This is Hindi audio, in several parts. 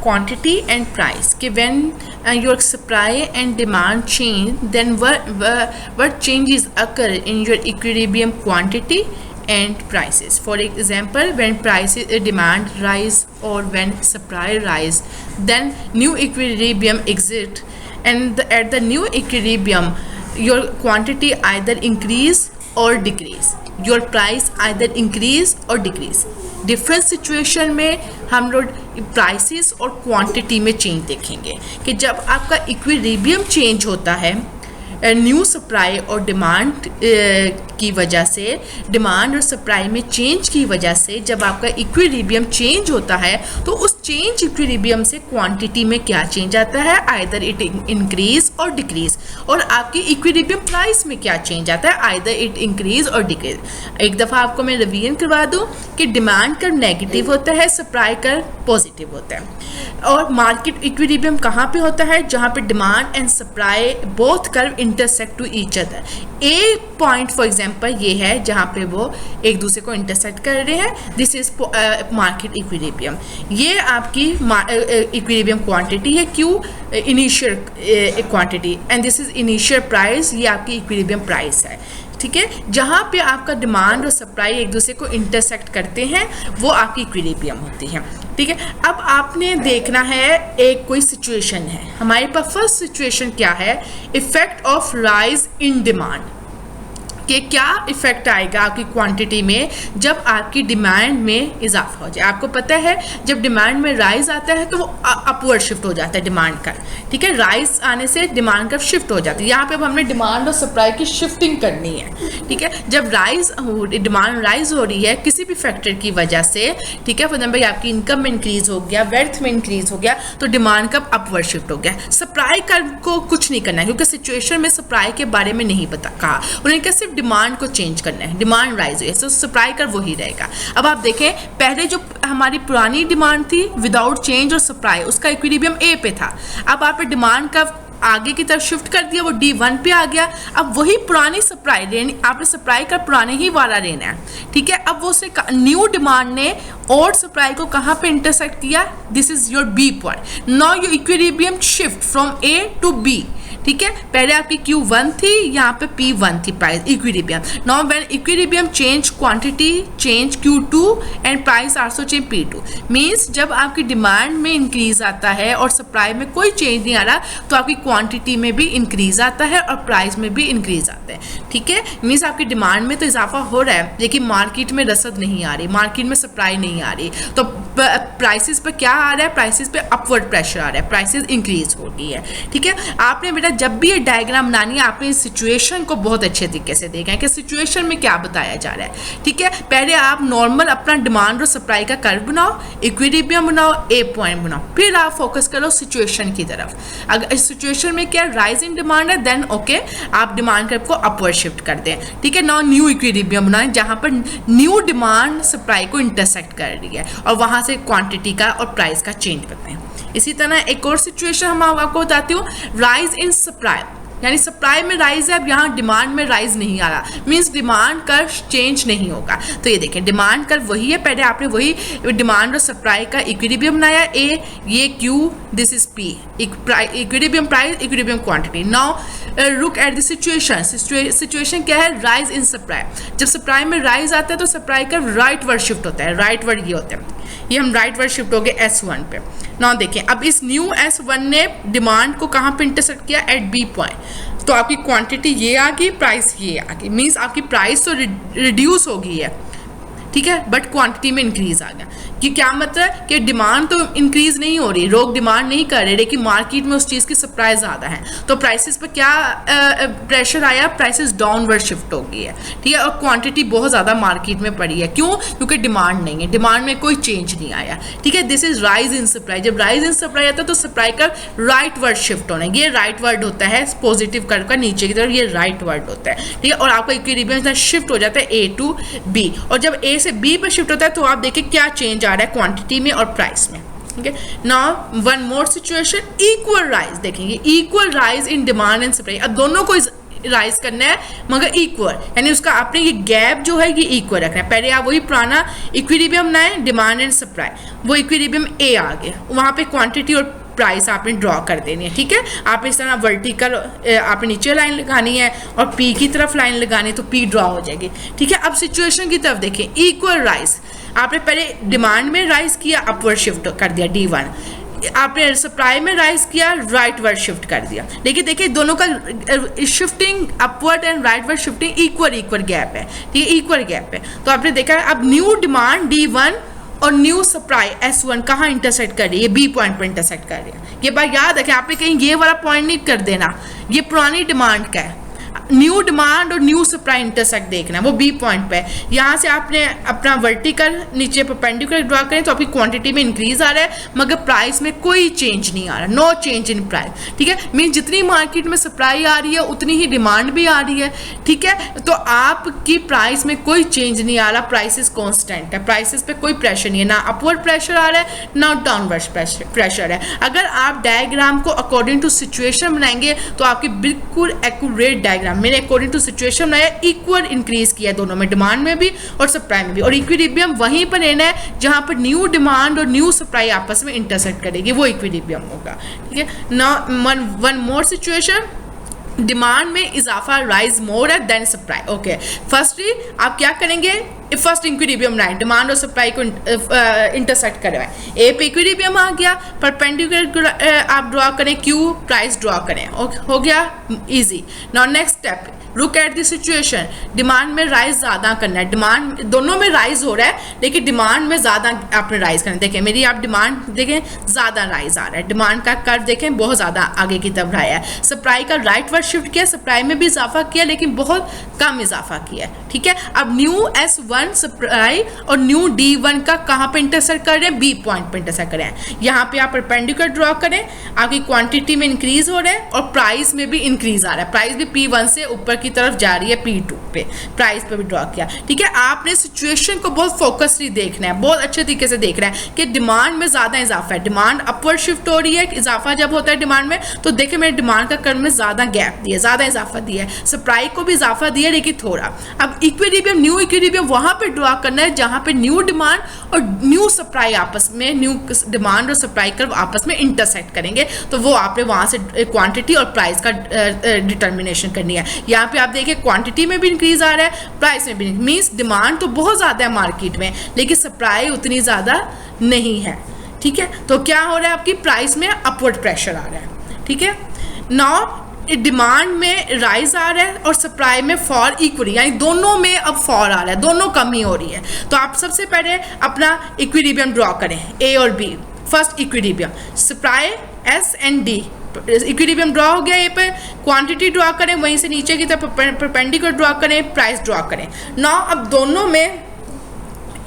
quantity and price कि when your supply and demand change, then what changes occur in your equilibrium quantity and prices. For example, when prices demand rise or when supply rise, then new equilibrium exists, and at the new equilibrium your quantity either increase or decrease, your price either increase or decrease. Different situation में हम लोग प्राइसेस और क्वांटिटी में चेंज देखेंगे कि जब आपका इक्विलिब्रियम चेंज होता है न्यू सप्लाई और डिमांड की वजह से, डिमांड और सप्लाई में चेंज की वजह से जब आपका इक्विलिब्रियम चेंज होता है तो उस चेंज इक्विलिब्रियम से क्वांटिटी में क्या चेंज आता है, आइदर इट इंक्रीज और डिक्रीज, और आपकी इक्विलिब्रियम प्राइस में क्या चेंज आता है, आइदर इट इंक्रीज और डिक्रीज। एक दफ़ा आपको मैं रिवीजन करवा दूं कि डिमांड कर्व नेगेटिव होता है, सप्लाई कर्व पॉजिटिव होता है, और मार्केट इक्विलिब्रियम कहाँ पे होता है, जहाँ पे demand and supply both curve intersect to each other. A point for example ये है जहाँ पे वो एक दूसरे को इंटरसेक्ट कर रहे हैं, दिस इज मार्केट इक्विलिब्रियम। ये आपकी इक्विलिब्रियम क्वांटिटी है, Q initial quantity, and this is initial price, ये आपकी इक्विलिब्रियम प्राइस है। ठीक है, जहाँ पे आपका डिमांड और सप्लाई एक दूसरे को इंटरसेक्ट करते हैं वो आपकी इक्विलिब्रियम होती है। ठीक है, अब आपने देखना है एक कोई सिचुएशन है हमारे पास। फर्स्ट सिचुएशन क्या है, effect of rise in demand, कि क्या इफेक्ट आएगा आपकी क्वांटिटी में जब आपकी डिमांड में इजाफा हो जाए। आपको पता है जब डिमांड में राइज आता है तो वो अपवर्ड शिफ्ट हो जाता है डिमांड का। ठीक है, राइज आने से डिमांड का शिफ्ट हो जाती है। यहाँ पे अब हमने डिमांड और सप्लाई की शिफ्टिंग करनी है। ठीक है, जब डिमांड राइज हो रही है किसी भी फैक्टर की वजह से, ठीक है, फॉर एग्जाम्पल आपकी इनकम में इंक्रीज हो गया, वेल्थ में इंक्रीज हो गया, तो डिमांड का अपवर्ड शिफ्ट हो गया। सप्लाई कर्व को कुछ नहीं करना है क्योंकि सिचुएशन में सप्लाई के बारे में नहीं कहा, उन्हें सिर्फ डिमांड को चेंज करना है। डिमांड राइज हुई है तो सप्लाई कर वही रहेगा। अब आप देखें पहले जो हमारी पुरानी डिमांड थी विदाउट चेंज और सप्लाई, उसका इक्विलिब्रियम ए पे था। अब आप डिमांड का आगे की तरफ शिफ्ट कर दिया, वो D1 पे आ गया। अब वही पुरानी सप्लाई लेनी, आपने सप्लाई का पुराने ही वाला लेना है। ठीक है, अब वो से न्यू डिमांड ने और सप्लाई को कहाँ पे इंटरसेक्ट किया, this is your B point. Now your equilibrium shift from A to B. ठीक है, पहले आपकी Q1 थी, यहाँ पे P1 थी price equilibrium. Now when equilibrium change, quantity change Q2 and price also change P2। Means जब आपकी डिमांड में इंक्रीज आता है और सप्लाई में कोई चेंज नहीं आ रहा तो आपकी क्वांटिटी में भी इंक्रीज आता है और प्राइस में भी इंक्रीज आता है। ठीक है, मींस आपकी डिमांड में तो इजाफा हो रहा है लेकिन मार्केट में रसद नहीं आ रही, मार्केट में सप्लाई नहीं आ रही, तो प्राइसेस पे क्या आ रहा है, प्राइसेस पे अपवर्ड प्रेशर आ रहा है, प्राइसेस इंक्रीज हो रही है। ठीक है, आपने बेटा जब भी ये डायग्राम बनानी है आपने इस सिचुएशन को बहुत अच्छे तरीके से देखा है कि सिचुएशन में क्या बताया जा रहा है। ठीक है, पहले आप नॉर्मल अपना डिमांड और सप्लाई का कर्व बनाओ, इक्विलिब्रियम बनाओ, ए पॉइंट बनाओ, फिर आप फोकस करो सिचुएशन की तरफ। अगर इस सिचुएशन में क्या राइज इन डिमांड है देन ओके आप डिमांड कर्व को अपवर्ड शिफ्ट कर दें। ठीक है, नाउ न्यू इक्विलिब्रियम बनाएं जहां पर न्यू डिमांड सप्लाई को इंटरसेक्ट कर रही है और वहां से क्वांटिटी का और प्राइस का चेंज करते हैं। इसी तरह एक और सिचुएशन हम आपको बताती हूँ, राइज इन सप्लाई, यानी सप्लाई में राइज है, अब यहाँ डिमांड में राइज नहीं आ रहा, मींस डिमांड कर्व चेंज नहीं होगा। तो ये देखें डिमांड कर्व वही है, पहले आपने वही डिमांड और सप्लाई का इक्विलिब्रियम बनाया, ए ये Q, this is P, equilibrium price, equilibrium quantity. Now look at the situation. Situation क्या है, राइज इन सप्लाई। जब सप्लाई में राइज आता है तो सप्लाई का राइट वर्ड शिफ्ट होता है, राइट वर्ड ये होता है, ये हम राइट वर्ड शिफ्ट हो गए S1 पे। नाउ देखें अब इस न्यू S1 ने डिमांड को कहाँ पे इंटरसेक्ट किया, एट बी पॉइंट। तो आपकी क्वांटिटी ये आ गई, प्राइस ये आ गई, मीन्स आपकी प्राइस तो रिड्यूस हो गई है, ठीक है, बट क्वांटिटी में इंक्रीज आ गया। कि क्या मतलब कि डिमांड तो इंक्रीज नहीं हो रही, लोग डिमांड नहीं कर रहे, लेकिन मार्केट में उस चीज़ की सप्लाई ज़्यादा है, तो प्राइसेस पर क्या प्रेशर आया, प्राइसेस डाउनवर्ड शिफ्ट हो गई है। ठीक है, और क्वांटिटी बहुत ज़्यादा मार्केट में पड़ी है, क्यों, क्योंकि डिमांड नहीं है, डिमांड में कोई चेंज नहीं आया। ठीक है, this is rise in supply. जब राइज इन सप्लाई आता है तो सप्लाई का राइट वर्ड शिफ्ट होना है, ये राइट वर्ड होता है, पॉजिटिव कर्व का नीचे की तरफ ये राइट वर्ड होता है। ठीक है, और आपका इक्विलिब्रियम शिफ्ट हो जाता है ए टू बी, और जब ए से बी पर शिफ्ट होता है तो आप देखिए क्या चेंज आ रहा है क्वांटिटी में और प्राइस में। ठीक है, now one more situation, equal rise. देखेंगे equal rise in demand and supply. अब दोनों को राइज करना है मगर इक्वल, यानी उसका आपने ये गैप जो है ये इक्वल रखना है। पहले आप वही पुराना इक्विलिब्रियम बनाए, डिमांड एंड सप्लाई, वो इक्विलिब्रियम ए आ गया, वहाँ पे क्वांटिटी और प्राइस आपने ड्रॉ कर देनी है। ठीक है, आप इस तरह वर्टिकल आपने नीचे लाइन लगानी है और पी की तरफ लाइन लगानी है तो पी ड्रॉ हो जाएगी। ठीक है, अब सिचुएशन की तरफ देखें, इक्वल राइज, आपने पहले डिमांड में राइज किया, अपवर्ड शिफ्ट कर दिया D1, आपने सप्लाई में राइज किया, राइटवर्ड शिफ्ट कर दिया। लेकिन देखिए दोनों का shifting upward and rightward shifting equal gap है। ठीक है, इक्वल गैप है। तो आपने देखा अब न्यू डिमांड D1 और न्यू सप्लाई S1 कहाँ इंटरसेक्ट कर रही है? B पॉइंट पर इंटरसेक्ट कर रही है। ये बात याद रखें, आपने कहीं ये वाला पॉइंट नहीं कर देना, ये पुरानी डिमांड का है। न्यू डिमांड और न्यू सप्लाई इंटरसेक्ट देखना, वो B पॉइंट पे। यहाँ से आपने अपना वर्टिकल नीचे परपेंडिकुलर ड्रॉ करें तो आपकी क्वांटिटी में इंक्रीज आ रहा है मगर प्राइस में कोई चेंज नहीं आ रहा, नो चेंज इन प्राइस। ठीक है, मीन जितनी मार्केट में सप्लाई आ रही है उतनी ही डिमांड भी आ रही है। ठीक है, तो आपकी प्राइस में कोई चेंज नहीं आ रहा, प्राइसेस कांस्टेंट है, प्राइसेस पे कोई प्रेशर नहीं है, ना अपवर्ड प्रेशर आ रहा है ना डाउनवर्ड प्रेशर है। अगर आप डायग्राम को अकॉर्डिंग टू सिचुएशन बनाएंगे तो आपकी बिल्कुल एक्यूरेट डायग्राम, मैंने अकॉर्डिंग टू सिचुएशन बनाया, इक्वल इंक्रीज किया दोनों में, डिमांड में भी और सप्लाई में भी, और इक्विलिब्रियम वहीं पर लेना है जहां पर न्यू डिमांड और न्यू सप्लाई आपस में इंटरसेक्ट करेगी, वो इक्विलिब्रियम होगा। ठीक है, now one more situation, demand में इजाफा राइज मोर है देन सप्लाई। ओके, फर्स्टली आप क्या करेंगे, फर्स्ट इक्विलिब्रियम बनाए, डिमांड और सप्लाई को इंटरसेक्ट करवाएं। ए पे इक्विलिब्रियम आ गया, परपेंडिकुलर आप ड्रॉ करें, क्यू प्राइस ड्रॉ करें, हो गया easy. Now next step, look at the situation, demand में राइज ज़्यादा करना है, डिमांड दोनों में राइज हो रहा है लेकिन डिमांड में ज़्यादा आपने राइज करना है। देखें मेरी आप डिमांड देखें ज़्यादा राइज आ रहा है, डिमांड का कर्व देखें बहुत ज़्यादा आगे की तरफ रहा है। सप्लाई का राइटवर्ड शिफ्ट किया, सप्लाई में भी इजाफा किया लेकिन बहुत कम इजाफा किया। ठीक है, अब न्यू S1 सप्लाई और न्यू D1 का कहाँ पे इंटरसेक्ट कर रहे हैं? B पॉइंट पे इंटरसेक्ट कर रहे हैं। यहाँ पे आप परपेंडिकुलर ड्रॉ करें, आपकी क्वांटिटी में इंक्रीज हो रहा है और प्राइस में भी इंक्रीज आ रहा है, प्राइस भी P1 से ऊपर की तरफ जा रही है, P2 पे प्राइस पे भी ड्रॉ किया। ठीक है, आपने सिचुएशन को बहुत फोकसली देखना है, बहुत अच्छे तरीके से देखना है कि डिमांड में ज्यादा इजाफा है, डिमांड अपवर्ड शिफ्ट हो रही है, इजाफा जब होता है डिमांड में तो देखिए मेरे डिमांड का कर्व में ज्यादा गैप दिया, ज्यादा इजाफा दिया है, सप्लाई को भी इजाफा दिया लेकिन थोड़ा। अब इक्विलिब्रियम, न्यू इक्विलिब्रियम वहां पे ड्रॉ करना है जहां पे न्यू डिमांड और न्यू सप्लाई आपस में, न्यू डिमांड और सप्लाई कर्व आपस में इंटरसेक्ट करेंगे, तो वो आपने वहां से क्वांटिटी और प्राइस का डिटर्मिनेशन करनी है। यहाँ पे आप देखिए क्वांटिटी में भी इंक्रीज आ रहा है, प्राइस में भी, मींस डिमांड तो बहुत ज्यादा है मार्केट में लेकिन सप्लाई उतनी ज्यादा नहीं है। ठीक है, तो क्या हो रहा है, आपकी प्राइस में अपवर्ड प्रेशर आ रहा है। ठीक है, नाउ डिमांड में राइज आ रहा है और सप्लाई में फॉल इक्वली, यानी दोनों में अब फॉल आ रहा है, दोनों कमी हो रही है। तो आप सबसे पहले अपना इक्विलिब्रियम ड्रॉ करें, ए और B, first equilibrium, supply S and D, equilibrium draw हो गया, ए पे क्वांटिटी ड्रॉ करें, वहीं से नीचे की तरफ परपेंडिकुलर ड्रॉ करें, प्राइस ड्रॉ करें। नाउ अब दोनों में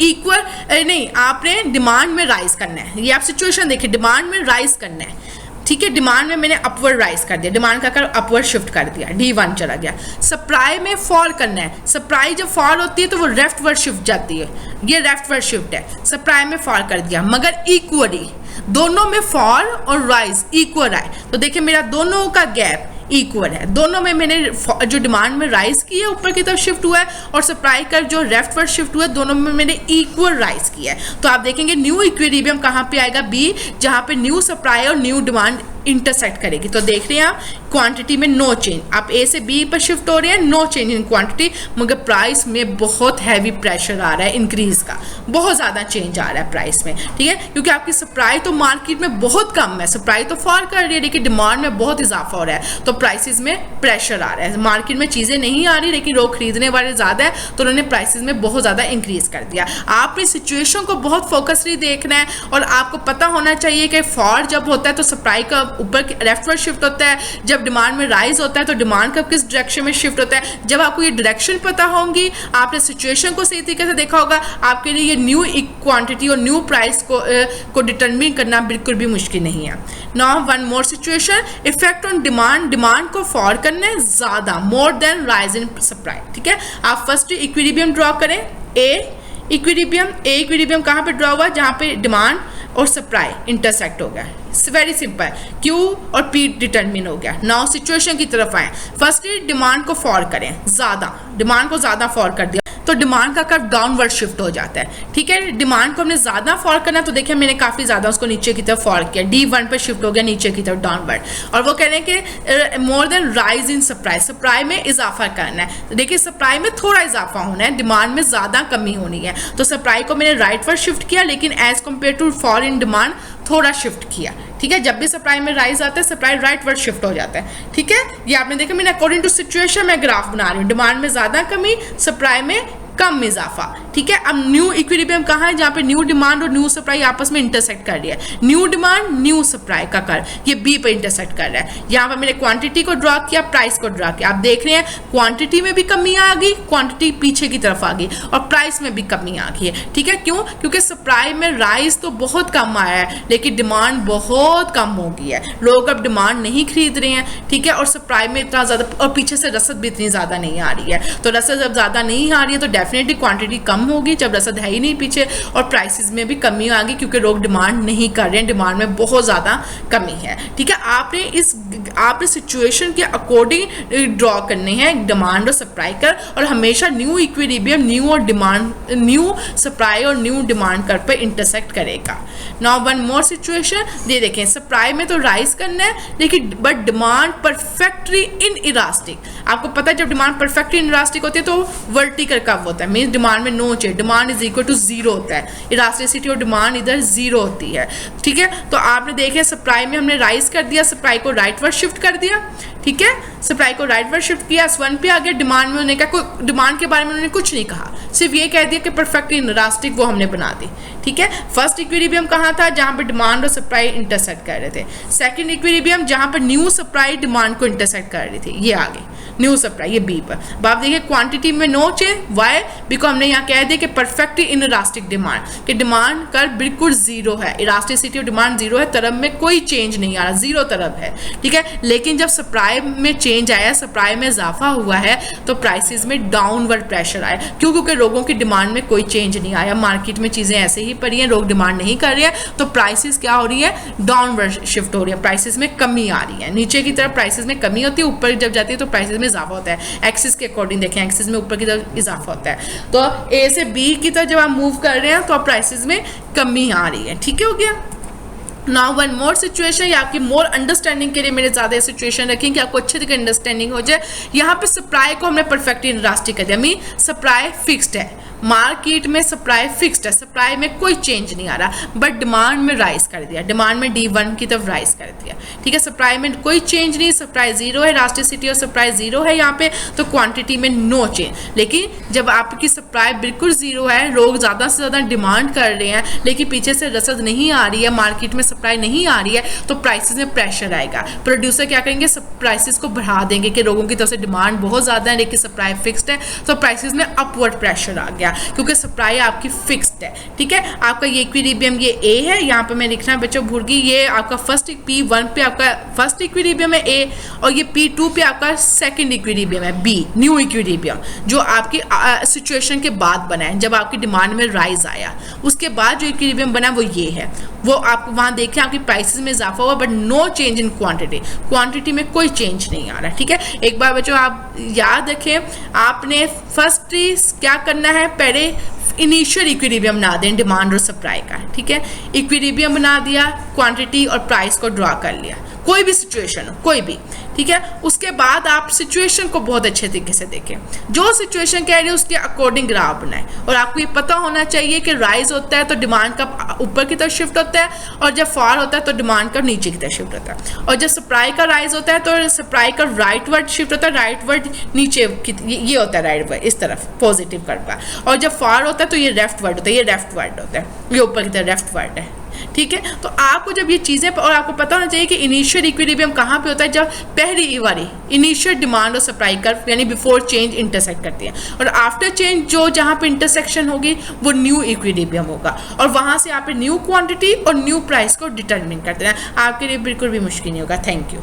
इक्वल नहीं, आपने डिमांड में राइज करना है, ये आप सिचुएशन देखिए, डिमांड में राइज करना है। ठीक है, डिमांड में मैंने अपवर्ड राइज कर दिया, डिमांड का कर्व अपवर्ड शिफ्ट कर दिया, D1 चला गया। सप्लाई में फॉल करना है, सप्लाई जब फॉल होती है तो वो लेफ्टवर्ड शिफ्ट जाती है, ये लेफ्टवर्ड शिफ्ट है, सप्लाई में फॉल कर दिया मगर इक्वली, दोनों में फॉल और राइज इक्वल आए। तो देखिए मेरा दोनों का गैप इक्वल है, दोनों में मैंने जो डिमांड में राइज की है ऊपर की तरफ शिफ्ट हुआ है और सप्लाई का जो लेफ्टवर्ड शिफ्ट हुआ है, दोनों में मैंने इक्वल राइज किया है। तो आप देखेंगे न्यू इक्विलिब्रियम कहाँ पे आएगा? B, जहाँ पे न्यू सप्लाई और न्यू डिमांड इंटरसेक्ट करेगी। तो देख रहे हैं आप क्वांटिटी में नो चेंज, आप A से B पर शिफ्ट हो रहे हैं, नो चेंज इन क्वांटिटी, मगर प्राइस में बहुत हैवी प्रेशर आ रहा है इंक्रीज का, बहुत ज़्यादा चेंज आ रहा है प्राइस में। ठीक है, क्योंकि आपकी सप्लाई तो मार्केट में बहुत कम है, सप्लाई तो फॉल कर रही है लेकिन डिमांड में बहुत इजाफा हो रहा है, तो प्राइसेस में प्रेशर आ रहा है। मार्केट में चीज़ें नहीं आ रही लेकिन लोग खरीदने वाले ज़्यादा है तो उन्होंने प्राइसेस में बहुत ज़्यादा इंक्रीज कर दिया। आपने सिचुएशन को बहुत फोकसली देखना है और आपको पता होना चाहिए कि फॉल जब होता है तो सप्लाई का ऊपर लेफ्टवर्ड शिफ्ट होता है, जब डिमांड में राइज होता है तो डिमांड का किस डायरेक्शन में शिफ्ट होता है। जब आपको ये डायरेक्शन पता होंगी, आपने सिचुएशन को सही तरीके से देखा होगा, आपके लिए ये न्यू क्वांटिटी और न्यू प्राइस को डिटरमिन करना बिल्कुल भी मुश्किल नहीं है। Now one more situation, effect on demand, demand को फॉल करना है ज्यादा, more than rise in supply. ठीक है, आप फर्स्ट इक्विलिब्रियम ड्रॉ करें, ए इक्विलिब्रियम कहाँ पे ड्रॉ हुआ? जहाँ पे डिमांड और सप्लाई इंटरसेक्ट हो गया, वेरी सिंपल, क्यू और पी डिटरमिन हो गया। नाउ सिचुएशन की तरफ आए, फर्स्टली डिमांड को फॉर करें, ज़्यादा डिमांड को ज़्यादा फॉर कर दिया तो डिमांड का कर्व डाउनवर्ड शिफ्ट हो जाता है, ठीक है। डिमांड को हमने ज़्यादा फॉर करना, तो देखिए मैंने काफ़ी ज़्यादा उसको नीचे की तरफ फॉर किया, D1 पर शिफ्ट हो गया नीचे की तरफ डाउनवर्ड, और वो कह रहे हैं कि more than rise in supply, supply में इजाफा करना है। तो देखिए सप्लाई में थोड़ा इजाफा होना है, डिमांड में ज़्यादा कमी होनी है, तो सप्लाई को मैंने राइटवर्ड शिफ्ट किया, लेकिन as compare to for in demand थोड़ा शिफ्ट किया, ठीक है। जब भी सप्लाई में राइज आता है सप्लाई राइटवर्ड शिफ्ट हो जाता है, ठीक है। ये आपने देखा मैंने अकॉर्डिंग टू सिचुएशन मैं ग्राफ बना रही हूँ, डिमांड में ज़्यादा कमी, सप्लाई में कम इजाफा, ठीक है। अब न्यू इक्विलिब्रियम कहाँ है, जहाँ पे न्यू डिमांड और न्यू सप्लाई आपस में इंटरसेक्ट कर रही है, न्यू डिमांड न्यू सप्लाई का कर्व ये बी पे इंटरसेक्ट कर रहा है। यहाँ पर मैंने क्वांटिटी को ड्रॉ किया, प्राइस को ड्रॉ किया, आप देख रहे हैं क्वांटिटी में भी कमी आ गई, क्वांटिटी पीछे की तरफ आ गई, और प्राइस में भी कमी आ गई है, ठीक है। क्यों? क्योंकि सप्लाई में राइज तो बहुत कम आया है, लेकिन डिमांड बहुत कम हो गई है, लोग अब डिमांड नहीं खरीद रहे हैं, ठीक है। और सप्लाई में इतना ज़्यादा, और पीछे से रसद भी इतनी ज़्यादा नहीं आ रही है, तो रसद जब ज़्यादा नहीं आ रही है तो डेफिनेटली क्वांटिटी कम होगी, जब रसद है ही नहीं पीछे, और प्राइसेस में भी कमी आ गई क्योंकि लोग डिमांड नहीं कर रहे हैं, डिमांड में बहुत ज़्यादा कमी है, ठीक है। आपने सिचुएशन के अकॉर्डिंग ड्रॉ करने हैं डिमांड और सप्लाई कर, और हमेशा न्यू इक्विलिब्रियम न्यू और डिमांड, न्यू सप्लाई और न्यू डिमांड कर पर इंटरसेक्ट करेगा। नाउ वन मोर सिचुएशन, ये देखें सप्लाई में तो राइज करना है, लेकिन but demand perfectly in elastic, आपको पता है जब डिमांड परफेक्टली इन इलास्टिक होती है तो वर्टिकल कर्व होता है, मींस डिमांड में no change, demand is equal to zero होता है, इलास्टिसिटी और डिमांड इधर जीरो होती है, ठीक है। तो आपने देखे सप्लाई में हमने राइज कर दिया, सप्लाई को राइटवर्ड शिफ्ट कर दिया, ठीक है, सप्लाई को राइटवर्ड शिफ्ट किया, S1 पे आ गया। डिमांड में उन्होंने कहा, कोई डिमांड के बारे में उन्होंने कुछ नहीं कहा, सिर्फ ये कह दिया कि परफेक्ट इलास्टिक वो हमने बना दी, ठीक है। फर्स्ट इक्विलिब्रियम कहाँ था, जहाँ पर डिमांड और सप्लाई इंटरसेक्ट कर रहे थे। सेकंड इक्विलिब्रियम जहाँ पर न्यू सप्लाई डिमांड को इंटरसेक्ट कर रही थी, ये आ गई न्यू सप्लाई, ये बी पर। अब आप देखिए क्वांटिटी में नो चेंज, वाई, बिकॉज हमने यहाँ कह दिया कि परफेक्टली इन इलास्टिक डिमांड, कि डिमांड कर्व बिल्कुल जीरो है, इलास्टिसिटी और डिमांड जीरो है, तरफ में कोई चेंज नहीं आ रहा, जीरो तरफ है, ठीक है। लेकिन जब सप्लाई में चेंज आया, सप्लाई में इजाफा हुआ है, तो प्राइसेस में डाउनवर्ड प्रेशर आया, क्यों? क्योंकि लोगों की डिमांड में कोई चेंज नहीं आया, मार्केट में चीज़ें ऐसे ही पड़ी हैं, लोग डिमांड नहीं कर रहे हैं, तो प्राइसेस क्या हो रही है, डाउनवर्ड शिफ्ट हो रही है, प्राइसेस में कमी आ रही है, नीचे की तरफ प्राइसेस में कमी होती है, ऊपर जब जाती है तो प्राइसेस में इजाफा होता है। एक्सिस के अकॉर्डिंग देखें, एक्सिस में ऊपर की तरफ इजाफा होता है, तो ए से बी की तरफ जब आप मूव कर रहे हैं तो प्राइसेस में कमी आ रही है, ठीक है, हो गया। नाउ वन मोर सिचुएशन, या आपकी मोर अंडरस्टैंडिंग के लिए मैंने ज़्यादा सिचुएशन रखी कि आपको अच्छे तरीके अंडरस्टैंडिंग हो जाए। यहाँ पे सप्लाई को हमने परफेक्टली इलास्टिक कर दिया, मीन सप्लाई फिक्स्ड है, मार्केट में सप्लाई फिक्स्ड है, सप्लाई में कोई चेंज नहीं आ रहा, बट डिमांड में राइज कर दिया, डिमांड में D1 की तरफ राइज कर दिया, ठीक है। सप्लाई में कोई चेंज नहीं, सप्लाई जीरो है, इलास्टिसिटी और सप्लाई जीरो है यहाँ पे, तो क्वांटिटी में नो चेंज। लेकिन जब आपकी सप्लाई बिल्कुल जीरो है, लोग ज़्यादा से ज़्यादा डिमांड कर रहे हैं, लेकिन पीछे से रसद नहीं आ रही है, मार्केट में सप्लाई नहीं आ रही है, तो प्राइसेस में प्रेशर आएगा। प्रोड्यूसर क्या करेंगे, प्राइसेस को बढ़ा देंगे कि लोगों की तरफ से डिमांड बहुत ज़्यादा है लेकिन सप्लाई फिक्स्ड है, तो प्राइसेस में अपवर्ड प्रेशर आ गया क्योंकि सप्लाई आपकी फिक्स्ड है, ठीक है। आपका ये इक्विलिब्रियम ये ए है, यहाँ पे मैं लिखना बच्चों भूल गई, ये आपका फर्स्ट P1 पे आपका फर्स्ट इक्विलिब्रियम है ए, और ये P2 पे आपका सेकंड इक्विलिब्रियम है बी, न्यू इक्विलिब्रियम, जो आपकी सिचुएशन के बाद बना है, जब आपकी डिमांड में राइज आया, उसके बाद जो इक्विलिब्रियम बना वो ये है। वो आप वहाँ देखें आपकी प्राइसेस में इजाफा हुआ, but no change in quantity, quantity में कोई चेंज नहीं आ रहा, ठीक है। एक बार बच्चों आप याद रखें, आपने फर्स्ट क्या करना है, पहले इनिशियल इक्विलिब्रियम बना दें डिमांड और सप्लाई का, ठीक है। इक्विलिब्रियम बना दिया, क्वांटिटी और प्राइस को ड्रॉ कर लिया, कोई भी सिचुएशन हो, कोई भी, ठीक है। उसके बाद आप सिचुएशन को बहुत अच्छे तरीके से देखें, जो सिचुएशन कह रही है उसके अकॉर्डिंग ग्राफ बनाएं, और आपको ये पता होना चाहिए कि राइज होता है तो डिमांड का ऊपर की तरफ शिफ्ट होता है, और जब फॉल होता है तो डिमांड का नीचे की तरफ शिफ्ट होता है, और जब सप्लाई का राइज होता है तो सप्लाई का राइटवर्ड शिफ्ट होता है, राइटवर्ड नीचे ये होता है, राइटवर्ड इस तरफ पॉजिटिव कर पाए, और जब फॉल होता है तो ये लेफ्टवर्ड होता है, ये लेफ्टवर्ड होता है, ये ऊपर की तरफ लेफ्टवर्ड है, ठीक है। तो आपको जब ये चीज़ें, और आपको पता होना चाहिए कि इनिशियल इक्विलिब्रियम कहाँ पे होता है, जब पहली बारी इनिशियल डिमांड और सप्लाई कर्व यानी बिफोर चेंज इंटरसेक्ट करती है, और आफ्टर चेंज जो जहाँ पे इंटरसेक्शन होगी वो न्यू इक्विलिब्रियम होगा, और वहाँ से आप न्यू क्वांटिटी और न्यू प्राइस को डिटरमिन करते हैं। आपके लिए बिल्कुल भी मुश्किल नहीं होगा। Thank you.